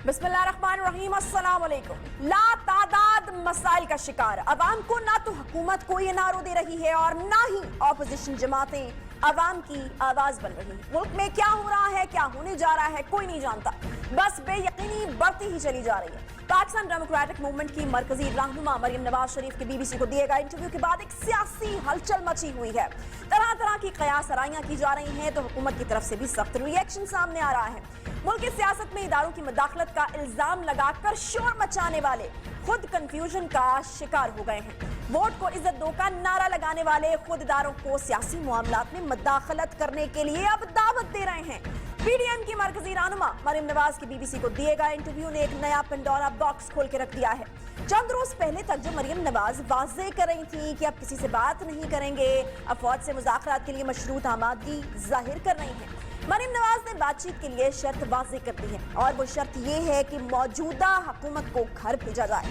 बिस्मिल्लाहिर्रहमानिर्रहीम, अस्सलाम वालेकुम। ला तादाद मसाइल का शिकार अवाम को ना तो हुकूमत को ये नारो दे रही है और ना ही ऑपोजिशन जमातें अवाम की आवाज बन रही है। मुल्क में क्या हो रहा है, क्या होने जा रहा है, कोई नहीं जानता, बस बेयकीनी बढ़ती ही चली जा रही है। पाकिस्तान डेमोक्रेटिक मूवमेंट की मरकजी रहनुमा मरियम नवाज शरीफ के BBC को दिए गए इंटरव्यू के बाद एक सियासी हलचल मची हुई है। तरह तरह की कयास आराइयां की जा रही हैं, तो हुकूमत की तरफ से भी सख्त रिएक्शन सामने आ रहा है। मुल्क की सियासत में इदारों की मुदाखलत का इल्जाम लगाकर शोर मचाने वाले खुद कंफ्यूजन का शिकार हो गए हैं। वोट को इज्जत दो का नारा लगाने वाले खुद इदारों को सियासी मामलात में मुदाखलत करने के लिए अब दावत दे रहे हैं। PDM की मरकजी रहनुमा मरियम नवाज की BBC को दिए गए इंटरव्यू ने एक नया पेंडोरा बॉक्स खोल के रख दिया है। चंद रोज पहले तक जो मरियम नवाज वाज़े कर रही थी कि अब किसी से बात नहीं करेंगे, अब फौज से मुज़ाकरात के लिए मशरूत आमादगी जाहिर कर रही हैं। मरियम नवाज ने बातचीत के लिए शर्त वाज़े कर दी है और वो शर्त ये है कि मौजूदा हुकूमत को घर भेजा जाए।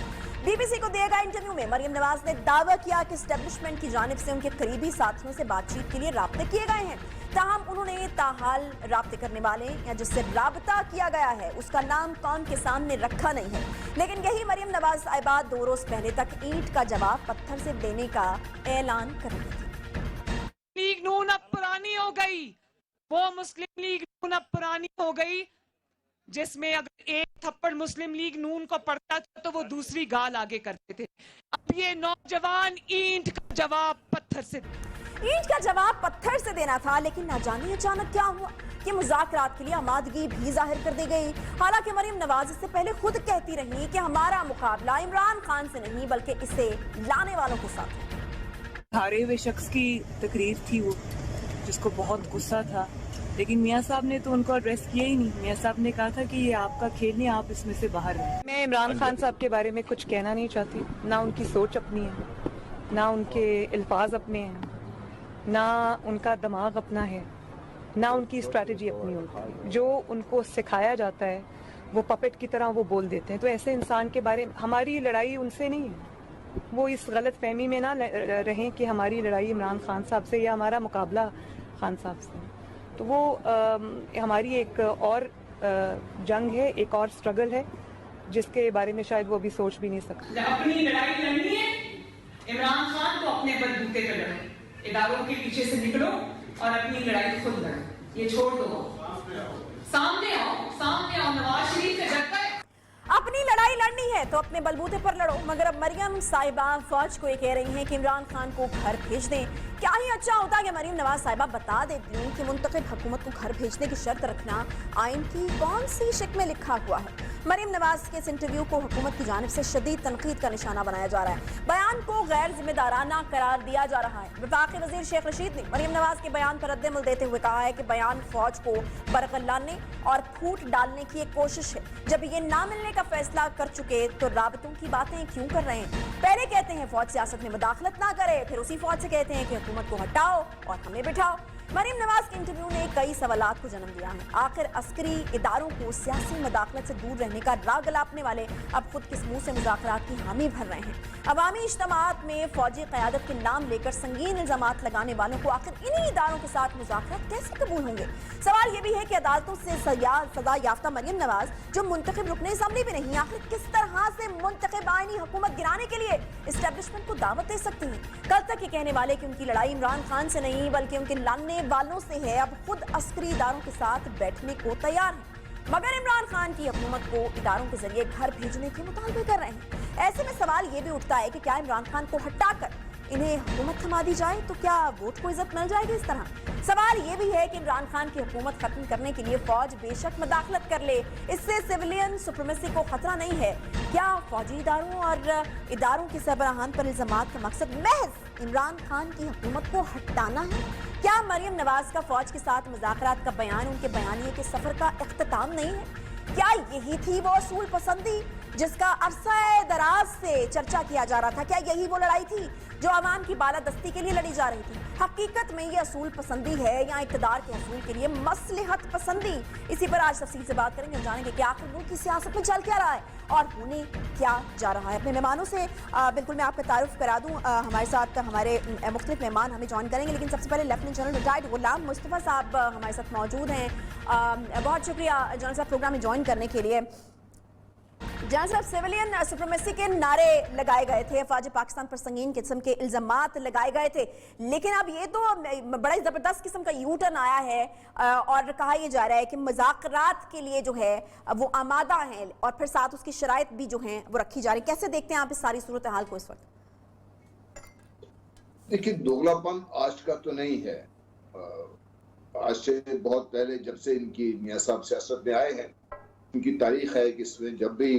BBC को दिए गए इंटरव्यू में मरियम नवाज ने दावा किया कि एस्टेब्लिशमेंट की जानिब से उनके करीबी साथियों से बातचीत के लिए राब्ते किए गए हैं। ताहम उन्होंने ताहाल राब्ते करने वाले या जिससे राब्ता किया गया है उसका नाम कौम के सामने रखा नहीं है। लेकिन यही मरियम नवाज साहिबा 2 रोज पहले तक ईंट का जवाब पत्थर से देने का ऐलान कर रही थी। लीग नून अब पुरानी हो गई, वो मुस्लिम लीग नून अब पुरानी हो गई जिसमें अगर एक थप्पड़ मुस्लिम लीग नून को पड़ता था तो वो दूसरी गाल आगे करते थे। अब ये नौजवान ईंट का जवाब पत्थर से देना था, लेकिन ना जाने अचानक क्या हुआ कि मुज़ाकरात के लिए आमादगी भी जाहिर कर दी गई। हालांकि मरियम नवाज इससे पहले खुद कहती रही कि हमारा मुकाबला इमरान खान से नहीं बल्कि इसे लाने वालों के साथ है। हारे हुए शख्स की तकरीर थी वो, जिसको बहुत गुस्सा था, लेकिन मियाँ साहब ने तो उनको एड्रेस किया ही नहीं। मियाँ साहब ने कहा था कि ये आपका खेल नहीं, आप इसमें से बाहर हैं। मैं इमरान खान साहब के बारे में कुछ कहना नहीं चाहती, ना उनकी सोच अपनी है, ना उनके अल्फाज अपने हैं, ना उनका दिमाग अपना है, ना उनकी स्ट्रैटेजी अपनी होती है। जो उनको सिखाया जाता है वो पपेट की तरह वो बोल देते हैं। तो ऐसे इंसान के बारे में हमारी लड़ाई उनसे नहीं है। वो इस गलत फहमी में ना रहें कि हमारी लड़ाई इमरान खान साहब से या हमारा मुकाबला खान साहब से। तो वो हमारी एक और जंग है, एक और स्ट्रगल है जिसके बारे में शायद वो अभी सोच भी नहीं सकते। अपनी लड़ाई लड़नी है, इमरान खान को अपने बलबूते पे लड़ो, इदारों के पीछे से निकलो और अपनी लड़ाई खुद लड़ो, ये छोड़ दो। सामने आओ, नवाज शरीफ से डरता है। अपनी लड़ाई लड़नी है तो अपने बलबूते पर लड़ो। मगर अब मरियम साहिबा फौज को ये कह रही हैं कि इमरान खान को घर भेज दें। क्या ही अच्छा होता कि मरियम नवाज साहिबा बता देती कि मुंतखब हुकूमत को घर भेजने की शर्त रखना आइन की कौन सी शिक में लिखा हुआ है। मरियम नवाज के इस इंटरव्यू को हुकूमत की जानिब से शदीद तनकीद का निशाना बनाया जा रहा है। बयान को गैर जिम्मेदाराना करार दिया जा रहा है। वफाकी वजीर शेख रशीद ने मरियम नवाज के बयान पर रद्द-ए-अमल देते हुए कहा है कि बयान फौज को बरकत लाने और फूट डालने की एक कोशिश है। जब ये ना मिलने का फैसला कर चुके तो राबतों की बातें क्यों कर रहे हैं। पहले कहते हैं फौज सियासत में मुदाखलत ना करे, फिर उसी फौज से कहते हैं कि हुकूमत को हटाओ और हमें बिठाओ। मरियम नवाज के इंटरव्यू ने कई सवालात को जन्म दिया है। आखिर अस्करी इदारों को सियासी मुदाखलत से दूर रहने का राग गलापने वाले अब खुद किस मुंह से मुज़ाकरात की हामी भर रहे हैं। अवामी इज्तिमाअत में फौजी क़यादत के नाम लेकर संगीन इल्ज़ामात लगाने वालों को आखिर इन्हीं इदारों के साथ मुज़ाकरात कैसे कबूल होंगे। सवाल ये भी है कि अदालतों से सजा याफ्ता मरियम नवाज जो मुंतखब रुकने असम्बली भी नहीं, आखिर किस तरह से मुंतखब आईनी हुकूमत गिराने के लिए इस्टेब्लिशमेंट को दावत दे सकती हैं। कल तक ये कहने वाले कि उनकी लड़ाई इमरान खान से नहीं बल्कि उनके लाने वालों से है, अब खुद अस्करी इदारों के साथ बैठने को तैयार हैं। मगर इमरान खान की हुकूमत को इदारों के जरिए घर भेजने के मुतालबे कर रहे हैं। ऐसे में सवाल ये भी उठता है कि क्या इमरान खान को हटाकर इन्हें हुकूमत थमा दी जाए तो क्या वोट को इज्जत मिल जाएगी इस तरह। सवाल ये भी है कि इमरान खान की हुकूमत खत्म करने के लिए फौज बेशक मुदाखलत कर ले, इससे सिविलियन सुप्रीमेसी को खतरा नहीं है। क्या फौजी इदारों और इदारों के सरबराहान पर इल्जामात का मकसद महज इमरान खान की हुकूमत को हटाना है। क्या मरियम नवाज का फौज के साथ मुज़ाकरात का बयान उनके बयानिए के सफर का इख्तिताम नहीं है। क्या यही थी वो असूल पसंदी जिसका अरसा दराज से चर्चा किया जा रहा था। क्या यही वो लड़ाई थी जो आवाम की बालादस्ती के लिए लड़ी जा रही थी। हकीकत में ये असूल पसंदी है या इक़्तिदार के असूल के लिए मसलहत पसंदी। इसी पर आज तफसील से बात करेंगे और जानेंगे कि आखिर मुल्क की सियासत में चल क्या रहा है और होने क्या जा रहा है। अपने मेहमानों से बिल्कुल मैं आपका तारुफ करा दूं। हमारे साथ हमारे मुख्तलिफ मेहमान हमें ज्वाइन करेंगे, लेकिन सबसे पहले लेफ्टिनेंट जनरल रिटायर्ड गुलाम मुस्तफ़ा साहब हमारे साथ मौजूद हैं। बहुत शुक्रिया जनरल साहब प्रोग्राम में ज्वाइन करने के लिए। जहां साहब सिविलियन सुप्रीमेसी के नारे लगाए गए थे, अफवाज पाकिस्तान पर संगीन किस्म के इल्जामात लगाए गए थे, लेकिन अब ये तो बड़ा ही जबरदस्त किस्म का यू टर्न आया है और कहा यह जा रहा है कि मुज़ाकरात के लिए जो है वो आमादा हैं और फिर साथ उसकी शराइत भी जो हैं वो रखी जा रही। कैसे देखते हैं आप इस सारी सूरत हाल को इस वक्त? देखिए, दोगलापन आज का तो नहीं है, आज से बहुत पहले जब से इनकी मियां साहब सियासत में आए हैं उनकी तारीख है कि इसमें जब भी,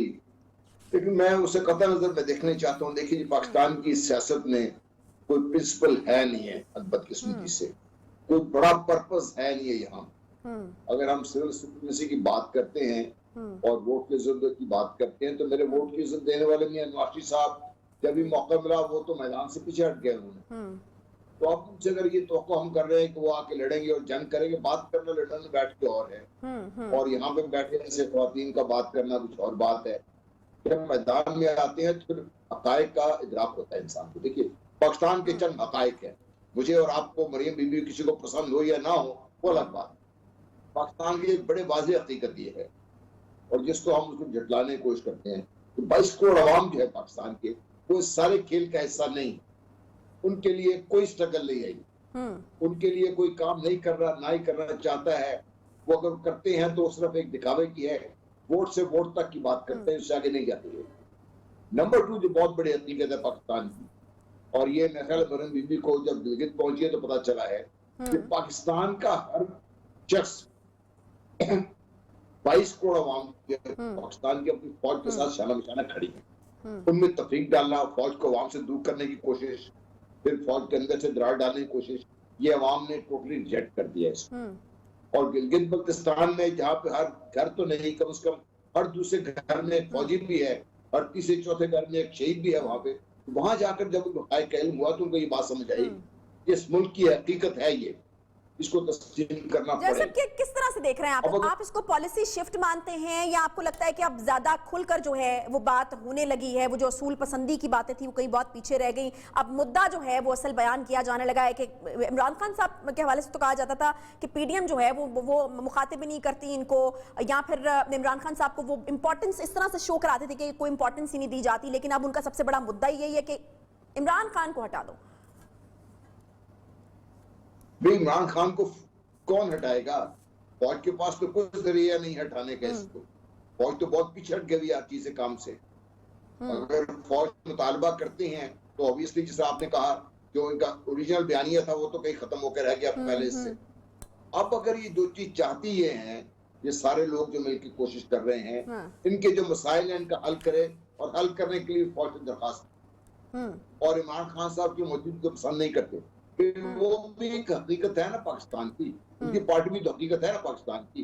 लेकिन मैं उसे कतई नजर में देखने चाहता हूँ। देखिए, पाकिस्तान की सियासत में कोई प्रिंसिपल है नहीं है, बदकिस्मती से कोई बड़ा पर्पस है नहीं है यहाँ। अगर हम सिविल सुप्रीमेसी की बात करते हैं और वोट की इज्जत की बात करते हैं तो मेरे वोट की इज्जत देने वाले मियां नवाज शरीफ साहब जब भी मौका मिला वो तो मैदान से पीछे हट गए उन्होंने। तो अब उनसे अगर ये तवक्को हम कर रहे हैं कि वो आके लड़ेंगे और जंग करेंगे, बात करना लड़ने में बैठ के और है और यहाँ पे बैठे ऐसे ख्वातीन का बात करना कुछ और बात है। जब मैदान में आते हैं तो फिर हकायक का इदराक होता है इंसान को। देखिए, पाकिस्तान के चंद हकायक है, मुझे और आपको, मरियम बीबी किसी को पसंद हो या ना हो वो अलग बात। पाकिस्तान की एक बड़े वाज़ेह हकीकत ये है और जिसको हम उसको झटलाने की कोशिश करते हैं तो 22 करोड़ अवाम जो है पाकिस्तान के, वो सारे खेल का हिस्सा नहीं। उनके लिए कोई स्ट्रगल नहीं आई, उनके लिए कोई काम नहीं कर रहा, ना ही करना चाहता है। वो अगर करते हैं तो सिर्फ एक दिखावे की है, वोट से वोट तक की बात करते हैं, उससे आगे नहीं जाते हैं। नंबर 2 जो बहुत बड़ी हकीकत है पाकिस्तान की, और ये मेरे ख्याल मरियम बीबी को जब गिलगित पहुंची है तो पता चला है कि पाकिस्तान का हर शख्स 22 करोड़ अवाम पाकिस्तान की अपनी फौज के साथ शाना बिशाना खड़ी है। उनमें तफरीक डालना, फौज को अवाम से दूर करने की कोशिश, फिर फौज के अंदर से दरार डालने की कोशिश, ये अवाम ने टोटली रिजेक्ट कर दिया इसको। और गिलगित बल्तिस्तान में जहाँ पे हर घर तो नहीं, कम से कम हर दूसरे घर में फौजी भी है, हर तीसरे चौथे घर में एक शहीद भी है वहां पे। वहां जाकर जब इल्म हुआ तो उनको ये बात समझ आई कि इस मुल्क की हकीकत है ये, इसको तस्लीम करना पड़ेगा। किस तरह से देख रहे हैं आप इसको पॉलिसी शिफ्ट मानते हैं या आपको लगता है कि अब ज्यादा खुलकर जो है वो बात होने लगी है, वो जो असूल पसंदी की बातें थी वो कहीं बहुत पीछे रह गई, अब मुद्दा जो है वो असल बयान किया जाने लगा है? कि इमरान खान साहब के हवाले से तो कहा जाता था कि पीडीएम जो है वो मुखातिब ही नहीं करती इनको, या फिर इमरान खान साहब को वो इंपॉर्टेंस इस तरह से शो कराते थे कि कोई इंपॉर्टेंस ही नहीं दी जाती, लेकिन अब उनका सबसे बड़ा मुद्दा यही है कि इमरान खान को हटा दो। इमरान खान को कौन हटाएगा? फौज के पास तो कोई जरिया नहीं हटाने का इसको। फौज तो बहुत पीछे हट गई हर चीज से, काम से। अगर फौज मुतालबा करते हैं तो ऑब्वियसली जैसे आपने कहा जो इनका ओरिजिनल बयानिया था वो तो कहीं खत्म होकर रह गया पहले से। अब अगर ये दो चीज चाहती ये हैं, ये सारे लोग जो मिलकर कोशिश कर रहे हैं, इनके जो मसाइल हैं इनका हल करे, और हल करने के लिए फौज से दरखास्त। और इमरान खान साहब की मौजूदगी को पसंद नहीं करते, वो भी एक हकीकत है ना पाकिस्तान की, उनकी पार्टी भी तो हकीकत है ना पाकिस्तान की,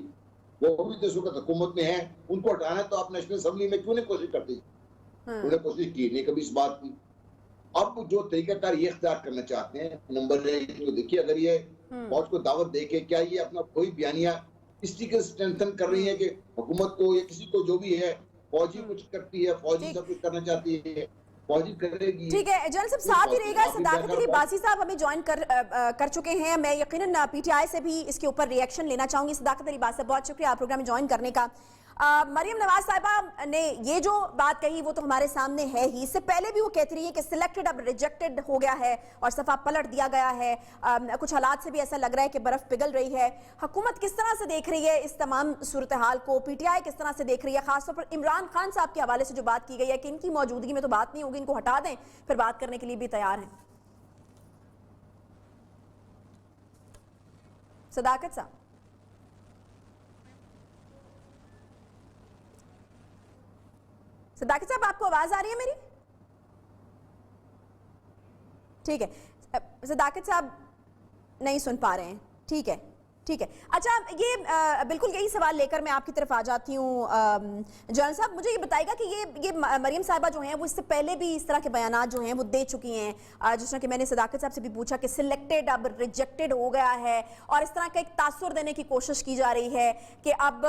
वो भी तो इस वक्त हुकूमत में है। उनको हटाना है तो आप नेशनल असेंबली में क्यों नहीं कोशिश करती? उन्होंने कोशिश की नहीं कभी इस बात की। अब जो तरीकाकार ये इख्तियार करना चाहते हैं, नंबर 1 तो देखिए, अगर ये फौज को दावत दे के, क्या ये अपना कोई बयानिया इस तरीके से स्ट्रेंथन कर रही है कि हुकूमत को या किसी को जो भी है, फौजी कुछ करती है, फौजी सब कुछ करना चाहती है, फौजी करेगी। ठीक है, जनरल साहब साथ ही रहेगा। सदाकत अली बासी साहब हमें ज्वाइन कर चुके हैं, मैं यकीनन पीटीआई से भी इसके ऊपर रिएक्शन लेना चाहूंगी। सदाकत अली बासी साहब बहुत शुक्रिया आप प्रोग्राम में ज्वाइन करने का। मरियम नवाज साहिबा ने ये जो बात कही वो तो हमारे सामने है ही, इससे पहले भी वो कहती रही है कि सिलेक्टेड अब रिजेक्टेड हो गया है और सफा पलट दिया गया है। कुछ हालात से भी ऐसा लग रहा है कि बर्फ पिघल रही है। हुकूमत किस तरह से देख रही है इस तमाम सूरत हाल को, पीटीआई किस तरह से देख रही है, खासतौर पर इमरान खान साहब के हवाले से जो बात की गई है कि इनकी मौजूदगी में तो बात नहीं होगी, इनको हटा दें, फिर बात करने के लिए भी तैयार हैं? सदाकत साहब, सदाकत साहब आपको आवाज आ रही है मेरी? ठीक है, सदाकत साहब नहीं सुन पा रहे हैं। ठीक है, ठीक है। अच्छा, ये बिल्कुल यही सवाल लेकर मैं आपकी तरफ आ जाती हूँ। जनरल साहब, मुझे ये बताएगा कि ये मरियम साहिबा जो हैं वो इससे पहले भी इस तरह के बयानात जो हैं वो दे चुकी हैं, जिस तरह कि मैंने सदाकत साहब से भी पूछा कि सिलेक्टेड अब रिजेक्टेड हो गया है, और इस तरह का एक तासुर देने की कोशिश की जा रही है कि अब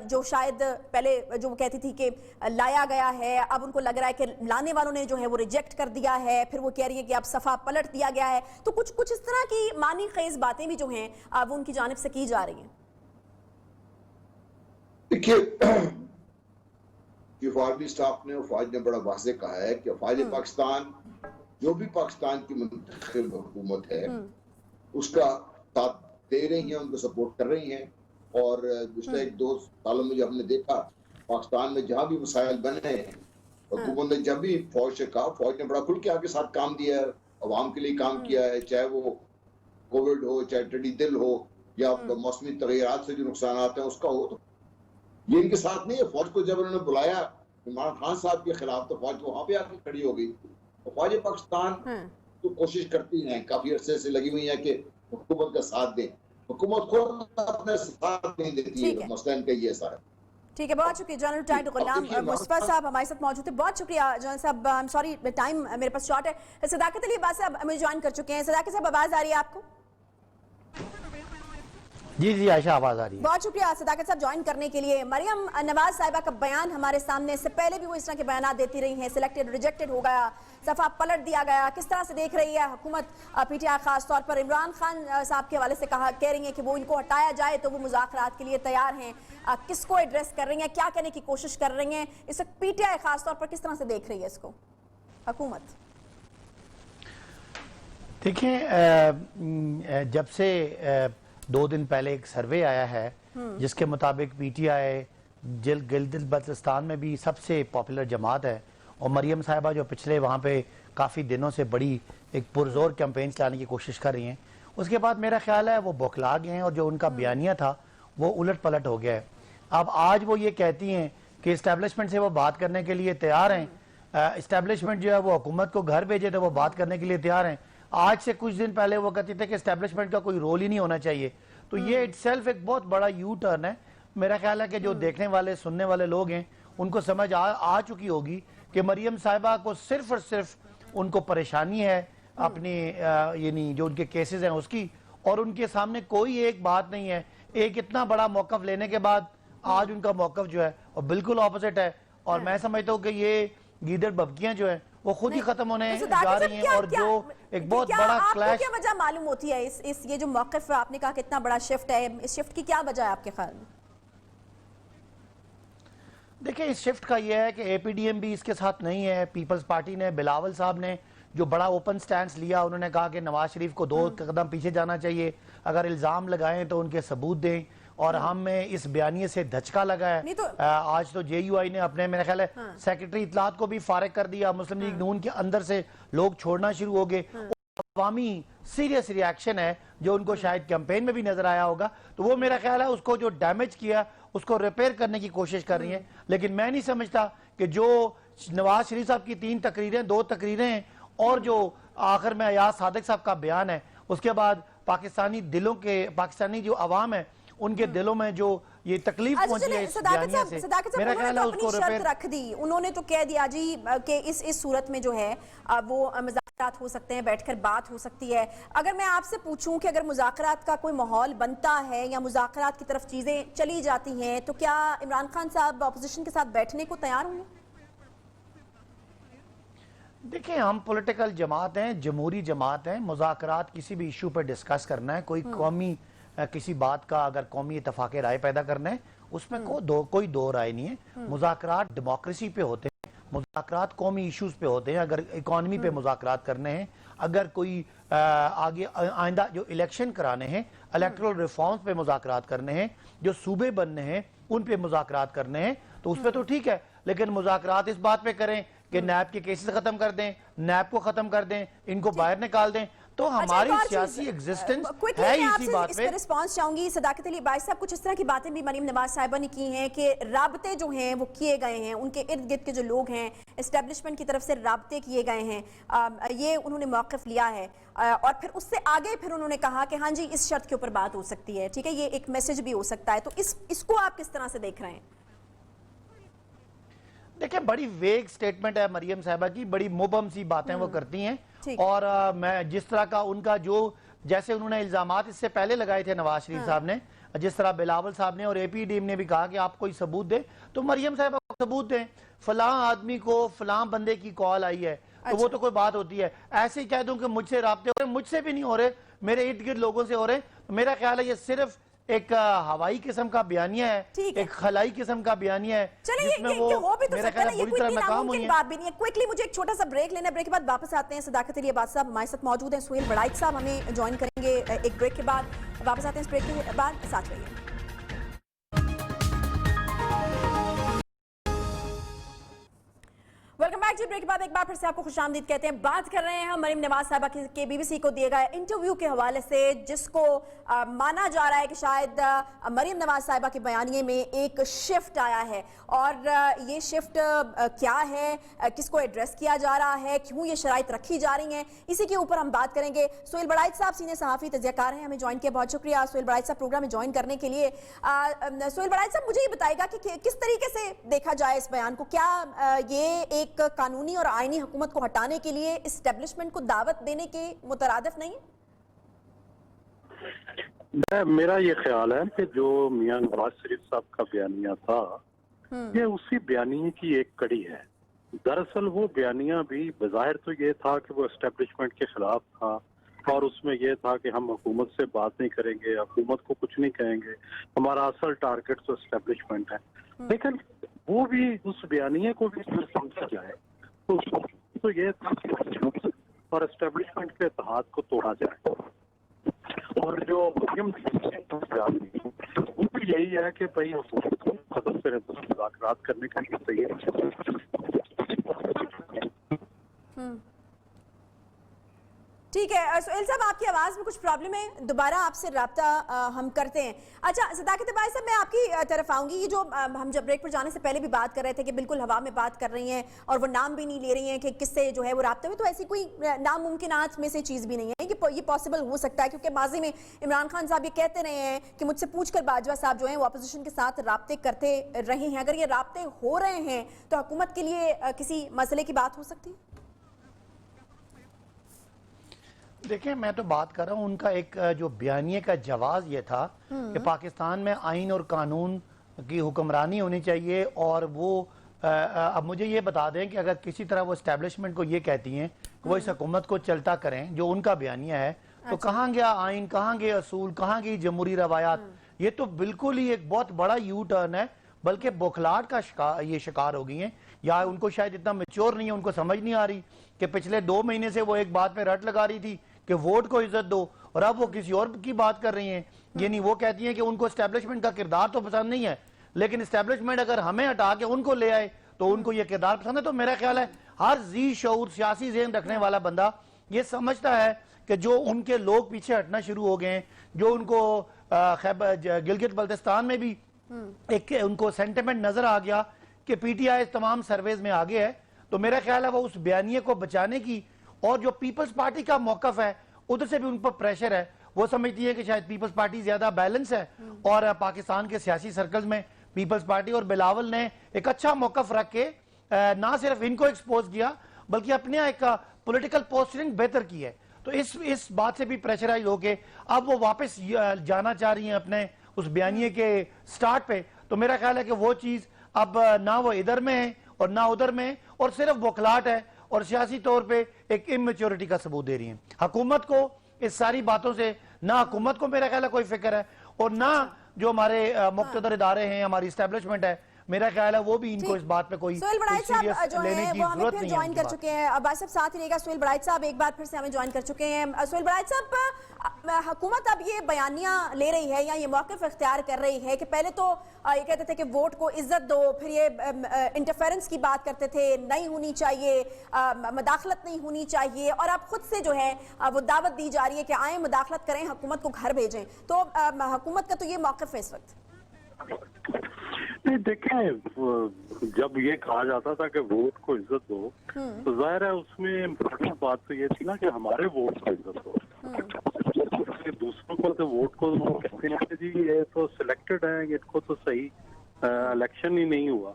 जो शायद पहले जो वो कहती थी कि लाया गया है, अब उनको लग रहा है कि लाने वालों ने जो है वो रिजेक्ट कर दिया है, फिर वो कह रही है कि अब सफ़ा पलट दिया गया है। तो कुछ इस तरह की मानी खेज बातें भी जो हैं वो उनकी जानिब से की जा रही हैं। देखिए, چیف آرمی اسٹاف نے اور فوج نے بڑا واضح کہا ہے کہ افواج پاکستان جو بھی پاکستان کی منتخب حکومت ہے اس کا ساتھ دے رہی ہیں، ان کو سپورٹ کر رہی ہیں. اور گزشتہ 1-2 سالوں میں جو ہم نے دیکھا پاکستان میں جہاں بھی مسائل بنے ہیں حکومت نے جب بھی فوج سے کہا، فوج نے بڑا کھل کے آپ کے ساتھ کام دیا ہے، عوام کے لیے کام کیا ہے، چاہے وہ کووڈ ہو، چاہے ٹڈی دل ہو یا موسمی تغیرات سے جو نقصانات ہیں اس کا ہو. تو یہ ان کے ساتھ نہیں ہے. فوج کو جب انہوں نے بلایا عمران خان صاحب کے خلاف تو فوج وہاں پہ آ کے کھڑی ہو گئی. فوج پاکستان تو کوشش کرتی ہیں، کافی عرصے سے لگی ہوئی ہیں کہ حکومت کا ساتھ دیں. حکومت خود اپنے ساتھ نہیں دیتی ہے، مسئلہ ان کا یہ ایسا ہے. ٹھیک ہے، بہت شکریہ جنرل ٹائٹ غلام مصطفیٰ صاحب ہمارے ساتھ موجود ہیں. بہت شکریہ جنرل صاحب. سوری ٹائم میرے پاس شارٹ ہے. صداقت علی عباس صاحب مجھے جوائن کر چکے ہیں. صداقت صاحب آواز آ رہی ہے آپ کو؟ جی عائشہ آواز آ رہی ہے. بہت شکریہ صداقت صاحب جوائن کرنے کے لیے. مریم نواز صاحبہ کا بیان ہمارے سامنے، اس سے پہلے بھی وہ اس طرح کے بیانات دیتی رہی ہیں. سلیکٹڈ ریجیکٹڈ ہو گیا، صفحہ پلٹ دیا گیا. کس طرح سے دیکھ رہی ہے حکومت پی ٹی آئی خاص طور پر عمران خان صاحب کے حوالے سے کہہ رہی ہیں کہ وہ ان کو ہٹایا جائے تو وہ مذاکرات کے لیے تیار ہیں. کس کو ایڈریس کر رہی ہیں، کیا کہنے کی کوشش کر رہی ہیں؟ اس وقت پی ٹی آئی خاص طور پر کس طرح سے دیکھ رہی ہے اس کو حکومت؟ دیکھیں، جب سے 2 دن پہلے ایک سروے آیا ہے جس کے مطابق P T I Gilgit Baltistan میں بھی سب سے پاپولر جماعت ہے، اور مریم صاحبہ جو پچھلے وہاں پہ کافی دنوں سے بڑی ایک پرزور کیمپین چلانے کی کوشش کر رہی ہیں، اس کے بعد میرا خیال ہے وہ بوکھلا گئے ہیں اور جو ان کا بیانیہ تھا وہ الٹ پلٹ ہو گیا ہے. اب آج وہ یہ کہتی ہیں کہ اسٹیبلشمنٹ سے وہ بات کرنے کے لیے تیار ہیں. اسٹیبلشمنٹ جو ہے وہ حکومت کو گھر بھیجے تو وہ بات کرنے کے لیے تیار ہیں. آج سے کچھ دن پہلے وہ کہتے تھے کہ اسٹیبلشمنٹ کا کوئی رول ہی نہیں ہونا چاہیے. تو یہ اٹ سیلف ایک بہت بڑا یو ٹرن ہے. میرا خیال ہے کہ جو دیکھنے والے سننے والے لوگ ہیں ان کو سمجھ آ چکی ہوگی کہ مریم صاحبہ کو صرف اور صرف ان کو پریشانی ہے اپنی یعنی جو ان کے کیسز ہیں اس کی، اور ان کے سامنے کوئی ایک بات نہیں ہے. ایک اتنا بڑا موقف لینے کے بعد آج ان کا موقف جو ہے وہ بالکل اپوزٹ ہے. اور میں سمجھتا ہوں کہ یہ گیدڑ ببکیاں جو ہیں وہ خود ہی ختم ہونے جا رہی ہیں. اور جو ایک بہت بڑا کلیش، کیا وجہ معلوم ہوتی ہے اس یہ جو موقف آپ نے کہا کہ اتنا بڑا شفٹ ہے، اس شفٹ کی کیا وجہ ہے آپ کے خیال میں؟ دیکھیں، اس شفٹ کا یہ ہے کہ اے پی ڈی ایم بھی اس کے ساتھ نہیں ہے. پیپلز پارٹی نے بلاول صاحب نے جو بڑا اوپن سٹینس لیا، انہوں نے کہا کہ نواز شریف کو 2 قدم پیچھے جانا چاہیے، اگر الزام لگائیں تو ان کے ثبوت دیں. اور ہمیں اس بیانیے سے دھچکا لگا ہے. آج تو جے یو آئی نے اپنے میرے خیال ہے سیکرٹری اطلاعات کو بھی فارغ کر دیا. مسلم لیگ نون کے اندر سے لوگ چھوڑنا شروع ہو گئے. عوامی سیریس ری ایکشن ہے جو ان کو شاید کیمپین میں بھی نظر آیا ہوگا. تو وہ میرا خیال ہے اس کو جو ڈیمیج کیا اس کو ریپیئر کرنے کی کوشش کر رہی ہیں. لیکن میں نہیں سمجھتا کہ جو نواز شریف صاحب کی 3 تقریریں 2 تقریریں ہیں اور جو آخر میں ایاز صادق صاحب کا بیان ہے، اس کے بعد پاکستانی جو عوام ہے ان کے دلوں میں جو یہ تکلیف پہنچی ہے اس بیانیہ سے، میرا خیال ہے اس کو شرط رکھ دی. انہوں نے تو کہہ دیا جی کہ اس صورت میں جو ہے وہ مذاکرات ہو سکتے ہیں، بیٹھ کر بات ہو سکتی ہے. اگر میں آپ سے پوچھوں کہ اگر مذاکرات کا کوئی ماحول بنتا ہے یا مذاکرات کی طرف چیزیں چلی جاتی ہیں تو کیا عمران خان صاحب اپوزیشن کے ساتھ بیٹھنے کو تیار ہوں گے؟ دیکھیں، ہم پولیٹیکل جماعت ہیں، جمہوری جماعت ہیں. مذاکرات کسی بھی ایشو پر ڈسکس کرنا ہے، کوئی قومی کسی بات کا اگر قومی اتفاق رائے پیدا کرنا ہے، اس میں کوئی دو رائے نہیں ہے. مذاکرات ڈیموکریسی پہ ہوتے ہیں، مذاکرات قومی ایشوز پہ ہوتے ہیں. اگر اکانومی پہ مذاکرات کرنے ہیں، اگر کوئی آگے آئندہ جو الیکشن کرانے ہیں، الیکٹرل ریفارمز پہ مذاکرات کرنے ہیں، جو صوبے بننے ہیں ان پہ مذاکرات کرنے ہیں، تو اس پہ تو ٹھیک ہے. لیکن مذاکرات اس بات پہ کریں کہ نیب کے کیسز ختم کر دیں، نیب کو ختم کر دیں، ان کو باہر نکال دیں، تو ہماری سیاسی ایگزسٹنس ہے ہی اسی بات پہ. اس پہ رسپانس چاہوں گی. صداقت علی عباس صاحب، کچھ اس طرح کی باتیں بھی مریم نواز صاحبہ نے کی ہیں کہ رابطے جو ہیں وہ کیے گئے ہیں، ان کے ارد گرد کے جو لوگ ہیں اسٹیبلشمنٹ کی طرف سے رابطے کیے گئے ہیں، یہ انہوں نے موقف لیا ہے. اور پھر اس سے آگے پھر انہوں نے کہا کہ ہاں جی اس شرط کے اوپر بات ہو سکتی ہے. ٹھیک ہے، یہ ایک میسج بھی ہو سکتا ہے. تو اس کو آپ کس طرح سے دیکھ رہے ہیں؟ دیکھیں، بڑی ویگ سٹیٹمنٹ ہے مریم صاحبہ کی، بڑی مبہم سی باتیں وہ کرتی ہیں. اور میں جس طرح کا ان کا جو جیسے انہوں نے الزامات اس سے پہلے لگائے تھے نواز شریف صاحب نے، جس طرح بلاول صاحب نے اور اے پی ڈی ایم نے بھی کہا کہ آپ کوئی ثبوت دیں، تو مریم صاحبہ کو ثبوت دیں. فلاں آدمی کو فلاں بندے کی کال آئی ہے تو وہ تو کوئی بات ہوتی ہے. ایسے ہی کہہ دوں کہ مجھ سے رابطے ہو رہے، مجھ سے بھی نہیں ہو رہے، میرے ارد گرد لوگوں سے ہو رہے. میرا خیال ہے یہ صرف ایک ہوائی قسم کا بیانیہ ہے, ایک خلائی قسم کا بیانیہ ہے, چلیں جس میں یہ ہو بھی تو میرا سکتا ہے, خیال یہ بری کوئی طرح اتنی ناکام ہوئی ناممکن ہیں. بات بھی نہیں ہے. کوئکلی مجھے ایک چھوٹا سا بریک لینا, بریک کے بعد واپس آتے ہیں. صداقت علی عباس صاحب ہمارے ساتھ موجود ہیں, سہیل بڑائچ صاحب ہمیں جوائن کریں گے ایک بریک کے بعد. واپس آتے ہیں اس بریک کے بعد, ساتھ رہیے. ویلکم بیک جی. بریک کے بعد ایک بار پھر سے آپ کو خوش آمدید کہتے ہیں. بات کر رہے ہیں ہم مریم نواز صاحبہ کے بی بی سی کو دیے گئے انٹرویو کے حوالے سے, جس کو مانا جا رہا ہے کہ شاید مریم نواز صاحبہ کے بیانیے میں ایک شفٹ آیا ہے, اور یہ شفٹ کیا ہے, کس کو ایڈریس کیا جا رہا ہے, کیوں یہ شرائط رکھی جا رہی ہیں, اسی کے اوپر ہم بات کریں گے. سہیل بڑائچ صاحب سینئر صحافی تجزیہ کار ہیں, ہمیں جوائن کیا, بہت شکریہ سہیل بڑائچ صاحب پروگرام میں جوائن کرنے کے لیے. سہیل بڑائچ صاحب مجھے یہ بتائے گا کہ کس طریقے سے دیکھا جائے اس بیان کو, کیا یہ ایک قانونی اور آئینی حکومت کو ہٹانے کے لیے اسٹیبلشمنٹ کو دعوت دینے کے مترادف نہیں؟ میرا یہ خیال ہے کہ جو میاں نواز شریف صاحب کا بیانیہ تھا یہ اسی بیانیے کی ایک کڑی ہے. دراصل وہ بیانیہ بھی بظاہر تو یہ تھا کہ وہ اسٹیبلشمنٹ کے خلاف تھا, اور اس میں یہ تھا کہ ہم حکومت سے بات نہیں کریں گے, حکومت کو کچھ نہیں کہیں گے, ہمارا اصل ٹارگٹ تو اسٹیبلشمنٹ ہے. لیکن وہ بھی اس بیانیے کو بھی سمجھا جائے تو یہ تھا کہ اور اسٹیبلشمنٹ کے اتحاد کو توڑا جائے. اور جو وہ بھی یہی ہے کہ بھائی حکومت کو خود سے مذاکرات کرنے کا یہ تیار. ٹھیک ہے سہیل صاحب, آپ کی آواز میں کچھ پرابلم ہے, دوبارہ آپ سے رابطہ ہم کرتے ہیں. اچھا صداقت بھائی صاحب, میں آپ کی طرف آؤں گی. یہ جو ہم جب بریک پر جانے سے پہلے بھی بات کر رہے تھے کہ بالکل ہوا میں بات کر رہی ہیں اور وہ نام بھی نہیں لے رہی ہیں کہ کس سے جو ہے وہ رابطے میں, تو ایسی کوئی ناممکنات میں سے چیز بھی نہیں ہے کہ یہ پاسبل ہو سکتا ہے, کیونکہ ماضی میں عمران خان صاحب یہ کہتے رہے ہیں کہ مجھ سے پوچھ کر باجوہ صاحب جو ہیں وہ اپوزیشن کے ساتھ رابطے کرتے رہے ہیں. اگر یہ رابطے ہو رہے ہیں تو حکومت کے لیے کسی مسئلے کی بات ہو سکتی ہے؟ دیکھیں, میں تو بات کر رہا ہوں ان کا ایک جو بیانیے کا جواز یہ تھا کہ پاکستان میں آئین اور قانون کی حکمرانی ہونی چاہیے, اور وہ اب مجھے یہ بتا دیں کہ اگر کسی طرح وہ اسٹیبلشمنٹ کو یہ کہتی ہیں کہ وہ اس حکومت کو چلتا کریں جو ان کا بیانیہ ہے, تو کہاں گیا آئین, کہاں گئے اصول, کہاں گئی جمہوری روایات. یہ تو بالکل ہی ایک بہت بڑا یو ٹرن ہے, بلکہ بوکھلاٹ کا یہ شکار ہو گئی ہیں, یا ان کو شاید اتنا میچور نہیں ہے, ان کو سمجھ نہیں آ رہی کہ پچھلے 2 مہینے سے وہ ایک بات پہ رٹ لگا رہی تھی کہ ووٹ کو عزت دو, اور اب وہ کسی اور کی بات کر رہی ہیں. یعنی وہ کہتی ہیں کہ ان کو اسٹیبلشمنٹ کا کردار تو پسند نہیں ہے, لیکن اسٹیبلشمنٹ اگر ہمیں ہٹا کے ان کو لے آئے تو ان کو یہ کردار پسند ہے. تو میرا خیال ہے ہر ذی شعور سیاسی ذہن رکھنے والا بندہ یہ سمجھتا ہے کہ جو ان کے لوگ پیچھے ہٹنا شروع ہو گئے ہیں, جو ان کو گلگت بلتستان میں بھی ایک ان کو سینٹیمنٹ نظر آ گیا کہ پی ٹی آئی تمام سرویز میں آگے ہے, تو میرا خیال ہے وہ اس بیانیے کو بچانے کی, اور جو پیپلز پارٹی کا موقف ہے ادھر سے بھی ان پر پریشر ہے. وہ سمجھتی ہے کہ شاید پیپلز پارٹی زیادہ بیلنس ہے, اور پاکستان کے سیاسی سرکلز میں پیپلز پارٹی اور بلاول نے ایک اچھا موقف رکھ کے نہ صرف ان کو ایکسپوز کیا بلکہ اپنے ایک پولیٹیکل پوسٹرنگ بہتر کی ہے. تو اس بات سے بھی پریشرائز ہو کے اب وہ واپس جانا چاہ رہی ہیں اپنے اس بیانیے کے سٹارٹ پہ. تو میرا خیال ہے کہ وہ چیز اب نہ وہ ادھر میں ہے اور نہ ادھر میں ہے, اور صرف بوکھلاٹ ہے, اور سیاسی طور پہ ایک اممیچورٹی کا ثبوت دے رہی ہیں. حکومت کو اس ساری باتوں سے نہ حکومت کو میرا خیال ہے کوئی فکر ہے, اور نہ جو ہمارے مقتدر ادارے ہیں, ہماری اسٹیبلشمنٹ ہے, میرا خیال ہے وہ بھی ان کو اس بات پہ کوئی سہیل بڑائچ صاحب جو لینے ہیں کی وہ ہمیں ضرورت پھر نہیں جوائن ہے. کر چکے ہیں. عباس صاحب ساتھ ہی رہے گا. سہیل بڑائچ صاحب ایک بار پھر سے ہمیں جوائن کر چکے ہیں. سہیل بڑائچ صاحب, حکومت اب یہ بیانیہ لے رہی ہے یا یہ موقف اختیار کر رہی ہے کہ پہلے تو یہ کہتے تھے کہ ووٹ کو عزت دو, پھر یہ انٹرفیرنس کی بات کرتے تھے, نہیں ہونی چاہیے, مداخلت نہیں ہونی چاہیے, اور اب خود سے جو ہے وہ دعوت دی جا رہی ہے کہ آئیں مداخلت کریں, حکومت کو گھر بھیجیں. تو حکومت کا تو یہ موقف ہے اس وقت. نہیں دیکھیں, جب یہ کہا جاتا تھا کہ ووٹ کو عزت دو, تو ظاہر ہے اس میں بات تو یہ تھی نا کہ ہمارے ووٹ کو عزت دو. دوسروں کو تو ووٹ کو کہتے ہیں کہ جی یہ تو سلیکٹڈ ہے, ان کو تو صحیح الیکشن ہی نہیں ہوا.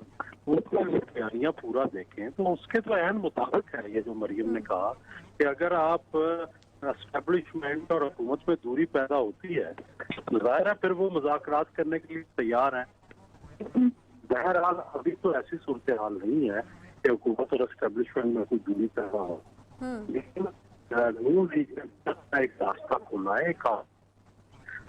ان کو بیانیہ پورا دیکھیں تو اس کے تو عین مطابق ہے یہ جو مریم نے کہا کہ اگر آپ اسٹیبلشمنٹ اور حکومت میں دوری پیدا ہوتی ہے, ظاہر ہے پھر وہ مذاکرات کرنے کے لیے تیار ہیں. بہرحال ابھی تو ایسی صورتحال نہیں ہے کہ حکومت اور اسٹیبلشمنٹ میں کوئی دوری پیدا ہو, لیکن نون لیگ نے ایک راستہ کھولا ہے.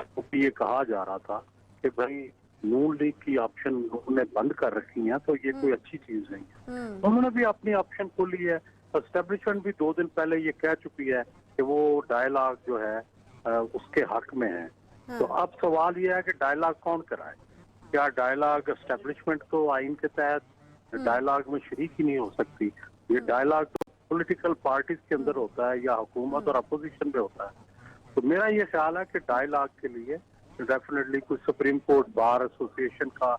क्योंकि ये कहा जा रहा था कि भाई नून लीग की ऑप्शन उन्होंने बंद कर रखी हैं तो ये कोई अच्छी चीज नहीं है। उन्होंने भी अपनी ऑप्शन खोली है। एस्टेब्लिशमेंट भी 2 दिन पहले ये कह चुकी है कि वो डायलॉग जो है उसके हक में है। तो अब सवाल ये है कि डायलॉग कौन कराए? क्या डायलॉग एस्टेब्लिशमेंट तो आइन के तहत डायलॉग में शरीक ही नहीं हो सकती? ये डायलॉग तो पॉलिटिकल पार्टीज के अंदर होता है या हुकूमत और अपोजिशन में होता है। तो मेरा ये ख्याल है कि डायलॉग के लिए डेफिनेटली कुछ सुप्रीम कोर्ट बार एसोसिएशन का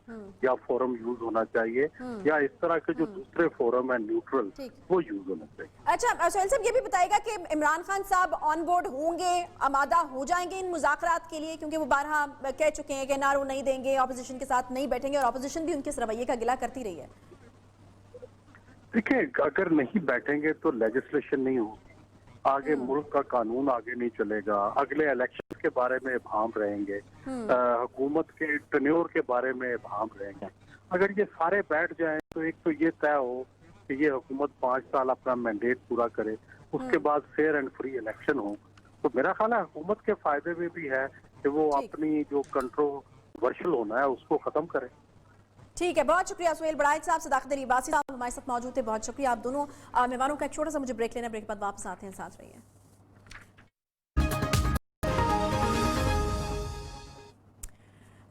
या फोरम यूज होना चाहिए या इस तरह के जो दूसरे फोरम है न्यूट्रल वो यूज होना चाहिए। अच्छा सोहेल साहब, ये भी बताएगा कि इमरान खान साहब ऑन बोर्ड होंगे, आमादा हो जाएंगे इन मुज़ाकरात के लिए, क्योंकि वो बारहा कह चुके हैं कि ना वो नहीं देंगे, ऑपोजिशन के साथ नहीं बैठेंगे और ऑपोजिशन भी उनके इस रवैये का गिला करती रही है। देखिए, अगर नहीं बैठेंगे तो लेजिस्लेशन नहीं होगी, आगे मुल्क का कानून आगे नहीं चलेगा, अगले इलेक्शन के बारे में भाम रहेंगे, हुकूमत के टन्योर के बारे में भाम रहेंगे। अगर ये सारे बैठ जाएं तो एक तो ये तय हो कि ये हुकूमत 5 साल अपना मैंडेट पूरा करे, उसके बाद फेयर एंड फ्री इलेक्शन हो। तो मेरा ख्याल है हुकूमत के फायदे में भी है कि वो अपनी जो कंट्रोवर्शियल होना है उसको खत्म करे। ठीक है, बहुत शुक्रिया सोहेल बड़ाइच साहब, सदाकत अली अब्बासी साहब हमारे साथ मौजूद थे। बहुत शुक्रिया आप दोनों मेहमानों का। एक छोटा सा मुझे ब्रेक लेना, ब्रेक के बाद वापस आते हैं, साथ रहिए।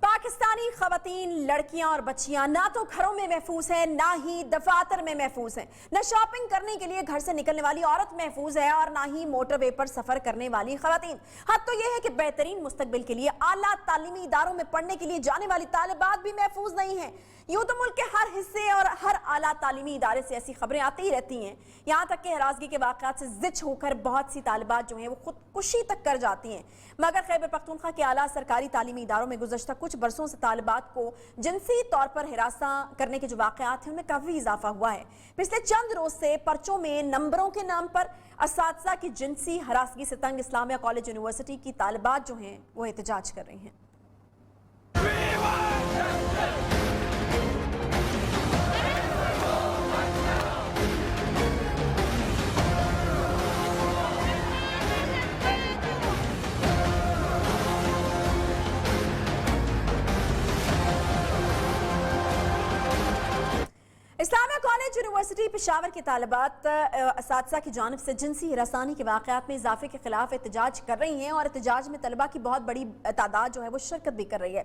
पाकिस्तानी खवातीन, लड़कियां और बच्चियां ना तो घरों में महफूज हैं, ना ही दफातर में महफूज हैं, न शॉपिंग करने के लिए घर से निकलने वाली औरत महफूज है और ना ही मोटरवे पर सफर करने वाली खवातीन। हद तो यह है कि बेहतरीन मुस्तकबिल के लिए आला तालीमी इदारों में पढ़ने के लिए जाने वाली तालिबात भी महफूज नहीं है। यूं तो मुल्क के हर हिस्से और हर आला तालीमी इदारे से ऐसी खबरें आती ही रहती हैं, यहाँ तक कि हरासगी के वाक़यात से जिच होकर बहुत सी तालिबात जो हैं वो खुदकुशी तक कर जाती हैं। मगर खैबर पख्तूनख्वा के आला सरकारी तालीमी इदारों में गुज़श्ता कुछ बरसों से तालिबात को जिनसी तौर पर हिरासा करने के जो वाक़यात हैं उनमें काफ़ी इजाफा हुआ है। पिछले चंद रोज से पर्चों में नंबरों के नाम पर असातिज़ा की जिनसी हरासगी से तंग इस्लामिया कॉलेज यूनिवर्सिटी की तालिबात जो हैं वो एहतजाज कर रही हैं। इस्लामिया कॉलेज यूनिवर्सिटी पेशावर की तालिबात असातिज़ा की जानिब से जिनसी हिरासानी के वाक़यात में इजाफे के खिलाफ एहतजाज कर रही हैं और एहतजाज में तलबा की बहुत बड़ी तादाद जो है वो शिरकत भी कर रही है।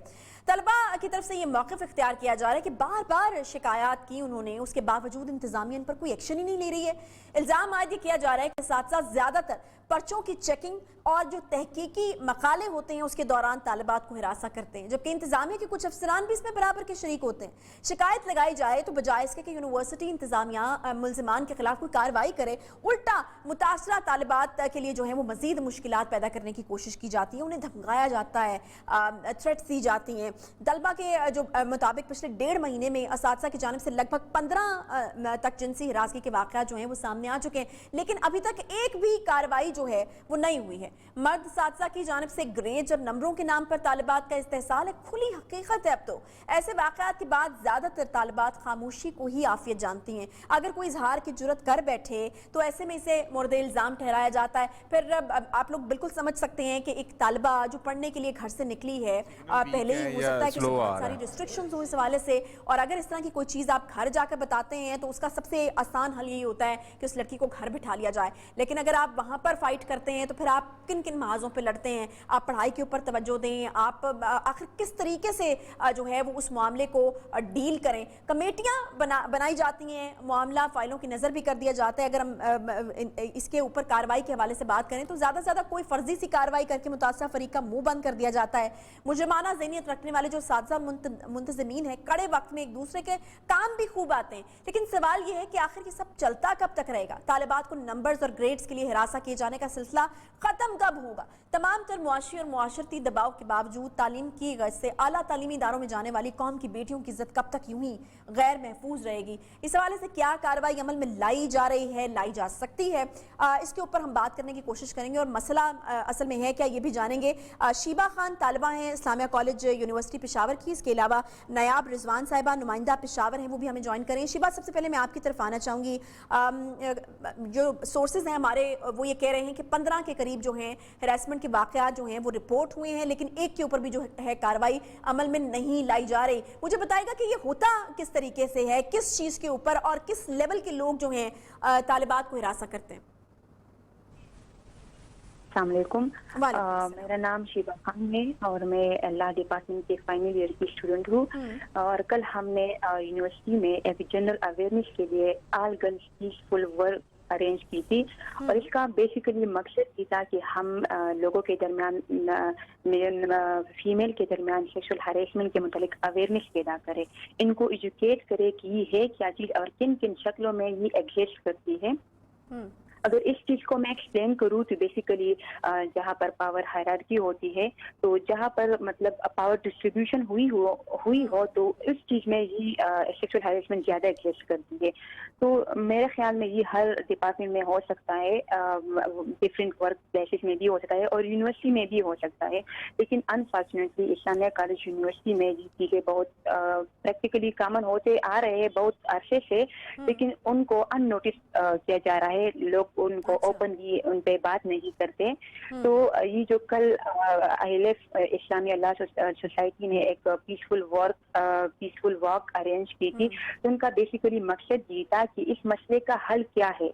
तलबा की तरफ से ये मौक़िफ़ इख्तियार किया जा रहा है कि बार बार शिकायत की उन्होंने, उसके बावजूद इंतज़ामिया इन पर कोई एक्शन ही नहीं ले रही है। इल्ज़ाम आयद ये किया जा रहा है कि असातिज़ा ज़्यादातर पर्चों की चेकिंग और जो तहकीकी मकाले होते हैं उसके दौरान तालिबात को हिरासा करते हैं, जबकि इंतजामिया के कुछ अफसरान भी इसमें बराबर के शरीक होते हैं। शिकायत लगाई जाए तो बजाय इसके कि यूनिवर्सिटी इंतजामिया मुलजिमान के खिलाफ कोई कार्रवाई करे, उल्टा मुतासरा तालिबात के लिए जो है वो मजीद मुश्किलात पैदा करने की कोशिश की जाती है, उन्हें धमकाया जाता है, थ्रेट्स दी जाती हैं। तलबा के जो मुताबिक पिछले 1.5 महीने में असातिज़ा की जानिब से लगभग 15 तक जिनसी हिरासगी के वाक़यात जो हैं वो सामने आ चुके हैं, लेकिन अभी तक एक भी कार्रवाई जो है वो नहीं हुई है। मर्द असातिज़ा की जानिब से ग्रेज और नंबरों के नाम पर तालिबात का इस्तेहसाल एक खुली हकीकत है। अब तो ऐसे वाक़यात के बाद ज़्यादातर तालिबात खामोशी को ही आफियत जानती हैं। अगर कोई इजहार की जुर्रत कर बैठे तो ऐसे में इसे मोर्द इल्ज़ाम ठहराया जाता है। फिर आप लोग बिल्कुल समझ सकते हैं कि एक तालिबा जो पढ़ने के लिए घर से निकली है, पहले ही हो सकता है कि बहुत सारी रिस्ट्रिक्शंस हो इस हवाले से, और अगर इस तरह की कोई चीज़ आप घर जाकर बताते हैं तो उसका सबसे आसान हल यही होता है कि उस लड़की को घर बिठा लिया जाए। लेकिन अगर आप वहाँ पर फाइट करते हैं तो फिर आप किन किन महाजों पे लड़ते हैं? आप पढ़ाई के ऊपर तवज्जो दें, आप आखिर किस तरीके से जो है वो उस मामले को डील करें। कमेटियाँ बनाई जाती हैं, मामला फाइलों की नज़र भी कर दिया जाता है। अगर हम इसके ऊपर कार्रवाई के हवाले से बात करें तो ज़्यादा से ज़्यादा कोई फर्जी सी कार्रवाई करके मुतासरा फरीक का मुंह बंद कर दिया जाता है। मुजरमाना ज़हनियत रखने वाले जो साज़ा मुंतज़मीन है कड़े वक्त में एक दूसरे के काम भी खूब आते हैं, लेकिन सवाल ये है कि आखिर ये सब चलता कब तक रहेगा? तालिबात को नंबर्स और ग्रेड्स के लिए हिरासा किए जाने का सिलसिला खत्म कब होगा? तमाम तर मुआशी और मुआशरती दबाव के बावजूद तालीम की गर्ज से आला तालीमी इदारों में जाने वाली कौम की बेटियों की इज्जत कब तक यूं ही गैर महफूज रहेगी? इस حوالے سے کیا کارروائی عمل میں لائی جا رہی ہے, لائی جا سکتی ہے, اس کے اوپر ہم بات کرنے کی کوشش کریں گے. اور مسئلہ اصل میں ہے کیا, یہ بھی جانیں گے. شیبہ خان طالبہ ہیں اسلامیہ کالج یونیورسٹی پشاور کی, اس کے علاوہ نایاب رضوان صاحبہ نمائندہ پشاور ہیں, وہ بھی ہمیں جوائن کریں. شیبہ, سب سے پہلے میں آپ کی طرف آنا چاہوں گی. جو سورسز ہیں ہمارے وہ یہ کہہ رہے ہیں کہ 15 کے قریب جو ہیں ہراسمنٹ کے واقعات جو ہیں وہ رپورٹ ہوئے ہیں, لیکن ایک کے اوپر بھی جو ہے کارروائی عمل میں نہیں لائی جا رہی. مجھے بتائے گا کہ یہ ہوتا کس طریقے سے ہے, کس چیز کے اوپر اور کس لیول کے لوگ جو ہیں طالبات کو ہراساں کرتے ہیں؟ السلام علیکم. میرا نام شیبہ خان ہے اور میں لا ڈپارٹمنٹ کے فائنل ایئر کی اسٹوڈنٹ ہوں. اور کل ہم نے یونیورسٹی میں ایک جنرل اویئرنیس کے لیے all girls peaceful work arrange کی تھی, اور اس کا بیسیکلی مقصد یہ تھا کہ ہم لوگوں کے درمیان, فیمیل کے درمیان سیکشل ہریسمنٹ کے متعلق اویئرنیس پیدا کرے, ان کو ایجوکیٹ کرے کہ یہ ہے کیا چیز اور کن کن شکلوں میں یہ ایگزسٹ کرتی ہے. اگر اس چیز کو میں ایکسپلین کروں تو بیسیکلی جہاں پر پاور ہائرارکی ہوتی ہے, تو جہاں پر مطلب پاور ڈسٹریبیوشن ہوئی ہو تو اس چیز میں ہی سیکشل ہیراسمنٹ زیادہ ایگزسٹ کرتی ہے. تو میرے خیال میں یہ ہر ڈپارٹمنٹ میں ہو سکتا ہے, ڈفرینٹ ورک پلیسز میں بھی ہو سکتا ہے اور یونیورسٹی میں بھی ہو سکتا ہے. لیکن انفارچونیٹلی اسلامیہ کالج یونیورسٹی میں یہ چیزیں بہت پریکٹیکلی کامن ہوتے آ رہے ہیں بہت عرصے سے, لیکن ان کو ان نوٹس کیا جا رہا ہے, لوگ ان کو اوپنلی ان پہ بات نہیں کرتے. تو یہ جو کل اسلامیہ لا سوسائٹی نے ایک پیسفل واک ارینج کی تھی, تو ان کا بیسیکلی مقصد یہ تھا کہ اس مسئلے کا حل کیا ہے,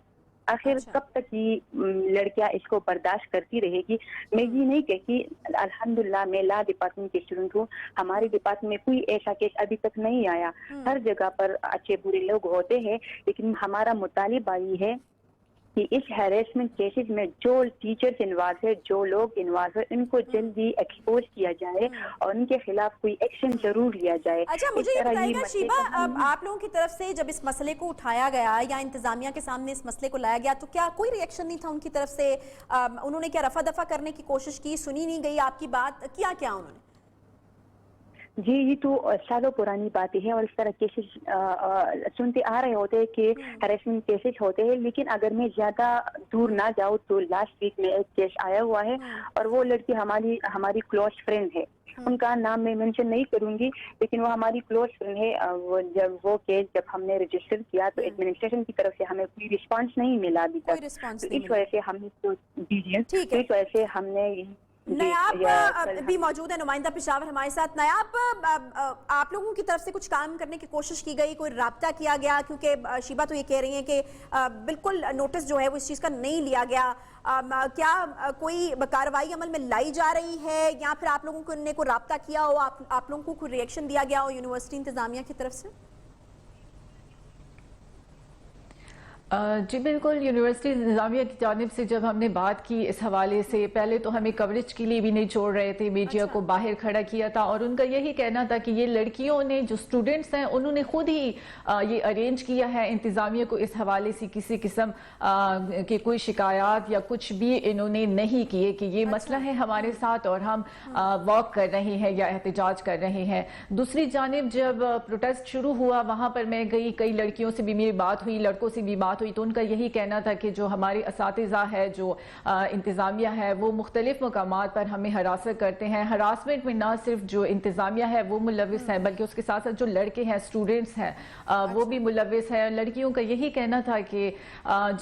آخر کب تک یہ لڑکیاں اس کو برداشت کرتی رہے گی. میں یہ نہیں کہتی, الحمدللہ میں لا ڈپارٹمنٹ کی اسٹوڈنٹ ہوں, ہمارے ڈپارٹمنٹ میں کوئی ایسا کیس ابھی تک نہیں آیا. ہر جگہ پر اچھے برے لوگ ہوتے ہیں, لیکن ہمارا مطالبہ یہ ہے کہ اس ہیراسمنٹ کیسز میں جو ٹیچرز انوالو ہے, جو لوگ انوالو ہے, ان کو جلدی ایکسپوز کیا جائے اور ان کے خلاف کوئی ایکشن ضرور لیا جائے. اچھا, مجھے یہ بتائیے گا شیبہ, آپ لوگوں کی طرف سے جب اس مسئلے کو اٹھایا گیا یا انتظامیہ کے سامنے اس مسئلے کو لایا گیا تو کیا کوئی ری ایکشن نہیں تھا ان کی طرف سے؟ انہوں نے کیا رفع دفع کرنے کی کوشش کی, سنی نہیں گئی آپ کی بات, کیا انہوں نے؟ جی, یہ تو سالوں پرانی باتیں ہیں اور اس طرح کیسز سنتے آ رہے ہوتے ہیں کہ ہیراسمنٹ کیسز ہوتے ہیں. لیکن اگر میں زیادہ دور نہ جاؤں تو لاسٹ ویک میں ایک کیس آیا ہوا ہے, اور وہ لڑکی ہماری کلوز فرینڈ ہے. ان کا نام میں مینشن نہیں کروں گی, لیکن وہ ہماری کلوز فرینڈ ہے. جب وہ کیس ہم نے رجسٹر کیا تو ایڈمنسٹریشن کی طرف سے ہمیں کوئی رسپانس نہیں ملا ابھی تک. اس وجہ سے ہم نے نیاب بھی موجود ہے, نمائندہ پشاور ہمارے ساتھ. نیاب, آپ لوگوں کی طرف سے کچھ کام کرنے کی کوشش کی گئی, کوئی رابطہ کیا گیا؟ کیونکہ شیبہ تو یہ کہہ رہی ہیں کہ بالکل نوٹس جو ہے وہ اس چیز کا نہیں لیا گیا. کیا کوئی کارروائی عمل میں لائی جا رہی ہے یا پھر آپ لوگوں نے کوئی رابطہ کیا ہو, آپ لوگوں کو کوئی ری ایکشن دیا گیا ہو یونیورسٹی انتظامیہ کی طرف سے؟ جی بالکل, یونیورسٹی انتظامیہ کی جانب سے جب ہم نے بات کی اس حوالے سے, پہلے تو ہمیں کوریج کے لیے بھی نہیں چھوڑ رہے تھے, میڈیا کو باہر کھڑا کیا تھا, اور ان کا یہی کہنا تھا کہ یہ لڑکیوں نے, جو اسٹوڈنٹس ہیں, انہوں نے خود ہی یہ ارینج کیا ہے. انتظامیہ کو اس حوالے سے کسی قسم کی کوئی شکایات یا کچھ بھی انہوں نے نہیں کیے کہ یہ مسئلہ ہے ہمارے ساتھ اور ہم واک کر رہے ہیں یا احتجاج کر رہے ہیں. دوسری جانب جب پروٹیسٹ شروع ہوا, وہاں پر میں گئی, کئی لڑکیوں سے بھی میری بات ہوئی, لڑکوں سے بھی بات ہوئی, تو ان کا یہی کہنا تھا کہ جو ہمارے اساتذہ ہے, جو انتظامیہ ہے, وہ مختلف مقامات پر ہمیں ہراساں کرتے ہیں. ہراسمنٹ میں نہ صرف جو انتظامیہ ہے وہ ملوث ہے, بلکہ اس کے ساتھ ساتھ جو لڑکے ہیں, اسٹوڈنٹس ہیں, وہ بھی ملوث ہیں. لڑکیوں کا یہی کہنا تھا کہ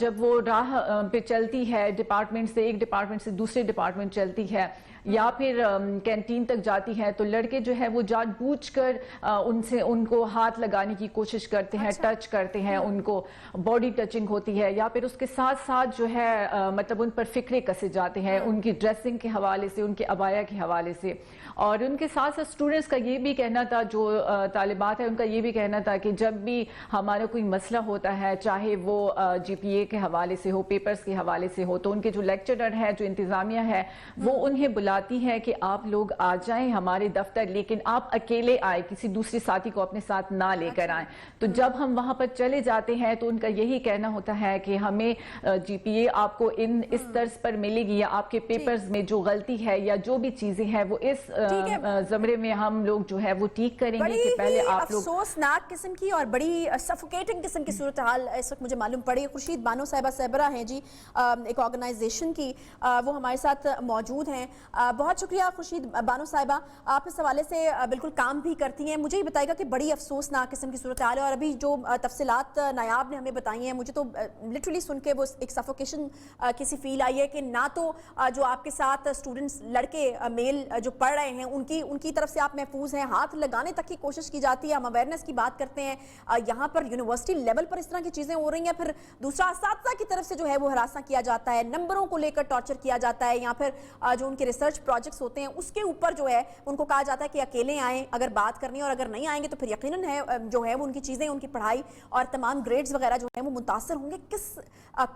جب وہ راہ پہ چلتی ہے, ڈپارٹمنٹ سے ایک ڈپارٹمنٹ سے دوسرے ڈپارٹمنٹ چلتی ہے یا پھر کینٹین تک جاتی ہے, تو لڑکے جو ہے وہ جان بوجھ کر ان کو ہاتھ لگانے کی کوشش کرتے ہیں, ٹچ کرتے ہیں, ان کو باڈی ٹچنگ ہوتی ہے, یا پھر اس کے ساتھ ساتھ جو ہے مطلب ان پر فکرے کسے جاتے ہیں, ان کی ڈریسنگ کے حوالے سے, ان کے عبایا کے حوالے سے. اور ان کے ساتھ ساتھ اسٹوڈنٹس کا یہ بھی کہنا تھا, جو طالبات ہیں ان کا یہ بھی کہنا تھا کہ جب بھی ہمارا کوئی مسئلہ ہوتا ہے, چاہے وہ جی پی اے کے حوالے سے ہو, پیپرز کے حوالے سے ہو, تو ان کے جو لیکچرر ہے, جو انتظامیہ ہے, وہ انہیں बुलाती है कि आप लोग आ जाएं हमारे दफ्तर, लेकिन आप अकेले आए, किसी दूसरे साथी को अपने साथ ना लेकर आएं। तो जब हम वहां पर चले जाते हैं तो उनका यही कहना होता है कि हमें जीपीए आपको इस तर्ज पर मिलेगी, या आपके पेपर्स में जो गलती है या जो भी चीजें हैं वो इस ज़मरे में हम लोग जो है वो ठीक करेंगे कि पहले आप लोग। अफसोसनाक किस्म की और बड़ी सफोकेटिंग किस्म की सूरत हाल इस वक्त मुझे मालूम पड़ी। खुर्शीद बानो साहिबा सहबरा हैं जी, एक ऑर्गेनाइजेशन की, वो हमारे साथ मौजूद हैं। बहुत शुक्रिया खुर्शीद बानो साहिबा, आप इस हवाले से बिल्कुल काम भी करती हैं। मुझे ये बताइएगा कि बड़ी अफसोसनाक किस्म की सूरत हाल है, और अभी जो तफसीलात नायाब ने हमें बताई हैं, मुझे तो लिटरली सुन के वो एक सफोकेशन किसी फील आई है कि ना तो जो आपके साथ स्टूडेंट्स लड़के मेल जो पढ़ रहे हैं उनकी तरफ से आप महफूज हैं, हाथ लगाने तक की कोशिश की जाती है, हम अवेयरनेस की बात करते हैं, यहाँ पर यूनिवर्सिटी लेवल पर इस तरह की चीज़ें हो रही हैं, फिर दूसरा असातिज़ा की तरफ से जो है वो हरासा किया जाता है, नंबरों को लेकर टॉर्चर किया जाता है, या फिर जो उनके रिसर्च प्रोजेक्ट्स होते हैं उसके ऊपर जो है उनको कहा जाता है कि अकेले आएँ अगर बात करनी है, और अगर नहीं आएंगे तो फिर यकीनन है जो है वो उनकी चीज़ें, उनकी पढ़ाई और तमाम ग्रेड्स वगैरह जो है वो मुतासर होंगे। किस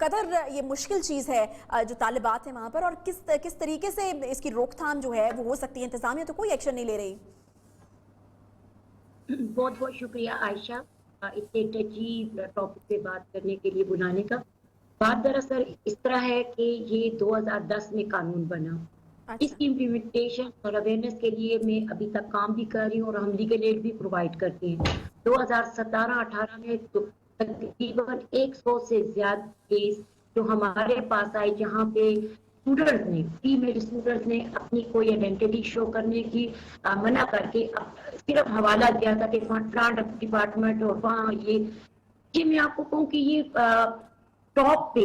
कदर ये मुश्किल चीज़ है जो तालिबात है वहाँ पर, और किस तरीके से इसकी रोकथाम जो है वो हो सकती है? इंतजामिया तो कोई एक्शन नहीं ले रही। बहुत बहुत शुक्रिया आयशा, इतने टची टॉपिक पे बात करने के लिए बुलाने का। बात दरअसल इस तरह है कि ये 2010 में कानून बना, इसकी इम्प्लीमेंटेशन और अवेयरनेस के लिए मैं अभी तक काम भी कर रही हूँ और हम लीगल एड भी प्रोवाइड करते हैं। 2017-18 में तो तकरीबन 100 से ज्यादा केस जो हमारे पास आए, जहाँ पे स्टूडेंट्स ने, फीमेल स्टूडेंट्स ने अपनी कोई आइडेंटिटी शो करने की मना करके सिर्फ हवाला दिया था कि प्लांट डिपार्टमेंट और वहाँ ये मैं आपको कहूँ कि ये टॉप पे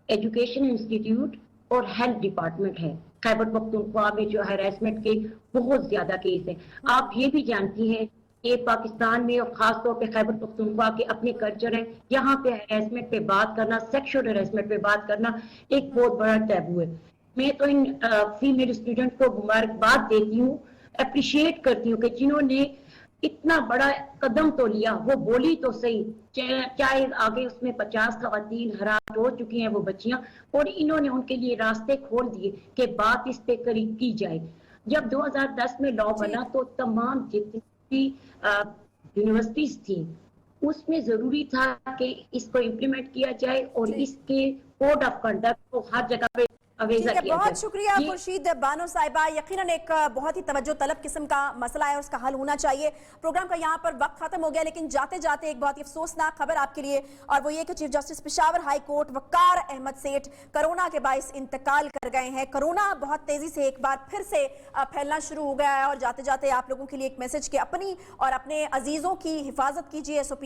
एजुकेशन इंस्टीट्यूट और हेल्थ डिपार्टमेंट है। खैबर पख्तूनख्वा में जो हैरेसमेंट के बहुत ज्यादा केस है। आप ये भी जानती हैं कि पाकिस्तान में और खास तौर पे खैबर पख्तूनख्वा के अपने कल्चर है, यहाँ पे हैरेसमेंट पे बात करना, सेक्सुअल हैरेसमेंट पे बात करना एक बहुत बड़ा टैबू है। मैं तो इन फीमेल स्टूडेंट को मुबारकबाद देती हूँ, अप्रिशिएट करती हूँ कि जिन्होंने इतना बड़ा कदम तो लिया। वो बोली तो सही, चाहे आगे उसमें 50 खवातीन हरास हो चुकी हैं वो बच्चियां, और इन्होंने उनके लिए रास्ते खोल दिए कि बात इस पे करीब की जाए। जब 2010 में लॉ बना तो तमाम जितनी यूनिवर्सिटीज थी उसमें जरूरी था कि इसको इम्प्लीमेंट किया जाए और इसके कोड ऑफ कंडक्ट को हर जगह पे ठीक है, बहुत शुक्रिया खुर्शीद बानो साहिबा। यकीनन एक बहुत ही तवज्जो तलब किस्म का मसला है और उसका हल होना चाहिए। प्रोग्राम का यहाँ पर वक्त खत्म हो गया, लेकिन जाते जाते एक बहुत ही अफसोसनाक खबर आपके लिए, और वो ये कि chief justice Peshawar high court Waqar Ahmed Seth corona के बाइस इंतकाल कर गए हैं। कोरोना बहुत तेजी से एक बार फिर से फैलना शुरू हो गया है, और जाते जाते आप लोगों के लिए एक मैसेज कि अपनी और अपने अजीजों की हिफाजत कीजिए, SOP